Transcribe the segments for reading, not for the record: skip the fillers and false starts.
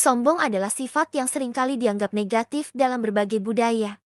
Sombong adalah sifat yang seringkali dianggap negatif dalam berbagai budaya.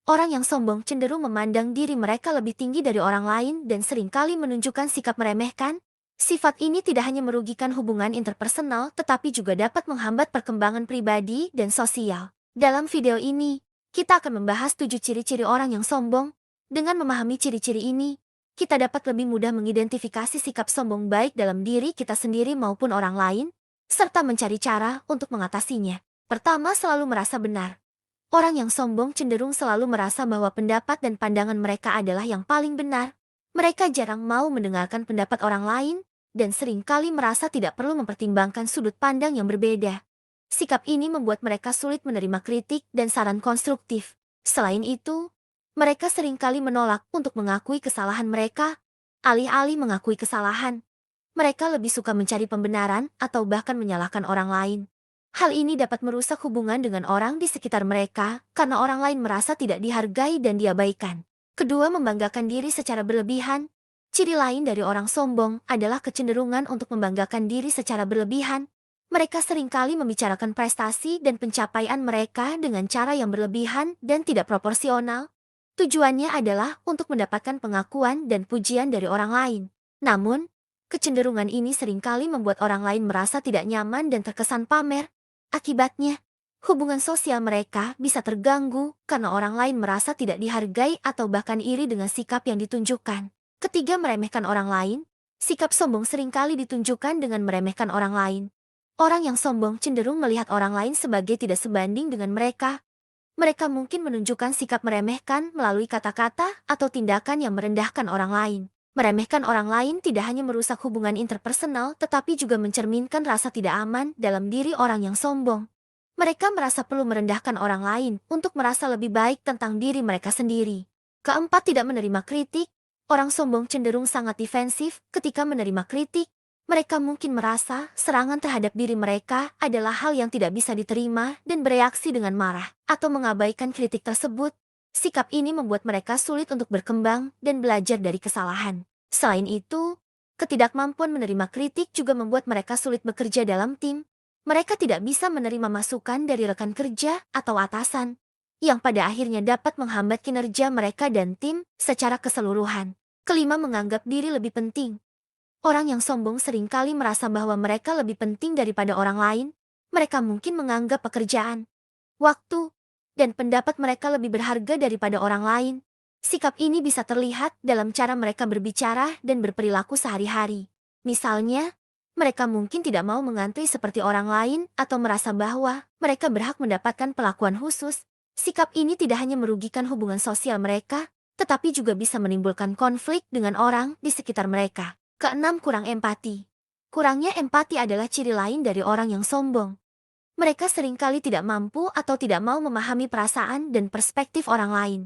Orang yang sombong cenderung memandang diri mereka lebih tinggi dari orang lain dan seringkali menunjukkan sikap meremehkan. Sifat ini tidak hanya merugikan hubungan interpersonal tetapi juga dapat menghambat perkembangan pribadi dan sosial. Dalam video ini, kita akan membahas 7 ciri-ciri orang yang sombong. Dengan memahami ciri-ciri ini, kita dapat lebih mudah mengidentifikasi sikap sombong baik dalam diri kita sendiri maupun orang lain, serta mencari cara untuk mengatasinya. Pertama, selalu merasa benar. Orang yang sombong cenderung selalu merasa bahwa pendapat dan pandangan mereka adalah yang paling benar. Mereka jarang mau mendengarkan pendapat orang lain, dan seringkali merasa tidak perlu mempertimbangkan sudut pandang yang berbeda. Sikap ini membuat mereka sulit menerima kritik dan saran konstruktif. Selain itu, mereka seringkali menolak untuk mengakui kesalahan mereka. Alih-alih mengakui kesalahan, mereka lebih suka mencari pembenaran atau bahkan menyalahkan orang lain. Hal ini dapat merusak hubungan dengan orang di sekitar mereka karena orang lain merasa tidak dihargai dan diabaikan. Kedua, membanggakan diri secara berlebihan. Ciri lain dari orang sombong adalah kecenderungan untuk membanggakan diri secara berlebihan. Mereka seringkali membicarakan prestasi dan pencapaian mereka dengan cara yang berlebihan dan tidak proporsional. Tujuannya adalah untuk mendapatkan pengakuan dan pujian dari orang lain. Namun, kecenderungan ini seringkali membuat orang lain merasa tidak nyaman dan terkesan pamer. Akibatnya, hubungan sosial mereka bisa terganggu karena orang lain merasa tidak dihargai atau bahkan iri dengan sikap yang ditunjukkan. Ketiga, meremehkan orang lain. Sikap sombong seringkali ditunjukkan dengan meremehkan orang lain. Orang yang sombong cenderung melihat orang lain sebagai tidak sebanding dengan mereka. Mereka mungkin menunjukkan sikap meremehkan melalui kata-kata atau tindakan yang merendahkan orang lain. Meremehkan orang lain tidak hanya merusak hubungan interpersonal tetapi juga mencerminkan rasa tidak aman dalam diri orang yang sombong. Mereka merasa perlu merendahkan orang lain untuk merasa lebih baik tentang diri mereka sendiri. Keempat, tidak menerima kritik. Orang sombong cenderung sangat defensif ketika menerima kritik. Mereka mungkin merasa serangan terhadap diri mereka adalah hal yang tidak bisa diterima dan bereaksi dengan marah atau mengabaikan kritik tersebut. Sikap ini membuat mereka sulit untuk berkembang dan belajar dari kesalahan. Selain itu, ketidakmampuan menerima kritik juga membuat mereka sulit bekerja dalam tim. Mereka tidak bisa menerima masukan dari rekan kerja atau atasan, yang pada akhirnya dapat menghambat kinerja mereka dan tim secara keseluruhan. Kelima, menganggap diri lebih penting. Orang yang sombong seringkali merasa bahwa mereka lebih penting daripada orang lain. Mereka mungkin menganggap pekerjaan, waktu, dan pendapat mereka lebih berharga daripada orang lain. Sikap ini bisa terlihat dalam cara mereka berbicara dan berperilaku sehari-hari. Misalnya, mereka mungkin tidak mau mengantri seperti orang lain atau merasa bahwa mereka berhak mendapatkan perlakuan khusus. Sikap ini tidak hanya merugikan hubungan sosial mereka, tetapi juga bisa menimbulkan konflik dengan orang di sekitar mereka. Keenam, kurang empati. Kurangnya empati adalah ciri lain dari orang yang sombong. Mereka seringkali tidak mampu atau tidak mau memahami perasaan dan perspektif orang lain.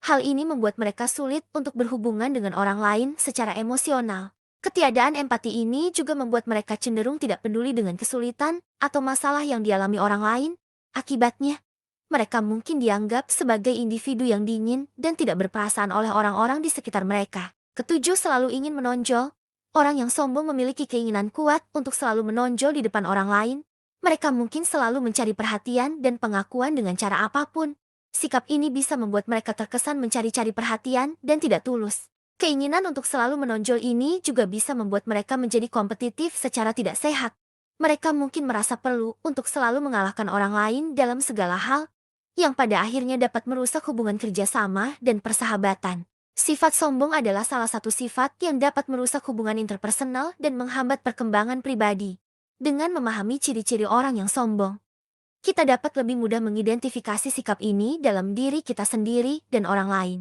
Hal ini membuat mereka sulit untuk berhubungan dengan orang lain secara emosional. Ketiadaan empati ini juga membuat mereka cenderung tidak peduli dengan kesulitan atau masalah yang dialami orang lain. Akibatnya, mereka mungkin dianggap sebagai individu yang dingin dan tidak berperasaan oleh orang-orang di sekitar mereka. Ketujuh, selalu ingin menonjol. Orang yang sombong memiliki keinginan kuat untuk selalu menonjol di depan orang lain. Mereka mungkin selalu mencari perhatian dan pengakuan dengan cara apapun. Sikap ini bisa membuat mereka terkesan mencari-cari perhatian dan tidak tulus. Keinginan untuk selalu menonjol ini juga bisa membuat mereka menjadi kompetitif secara tidak sehat. Mereka mungkin merasa perlu untuk selalu mengalahkan orang lain dalam segala hal, yang pada akhirnya dapat merusak hubungan kerjasama dan persahabatan. Sifat sombong adalah salah satu sifat yang dapat merusak hubungan interpersonal dan menghambat perkembangan pribadi. Dengan memahami ciri-ciri orang yang sombong, kita dapat lebih mudah mengidentifikasi sikap ini dalam diri kita sendiri dan orang lain.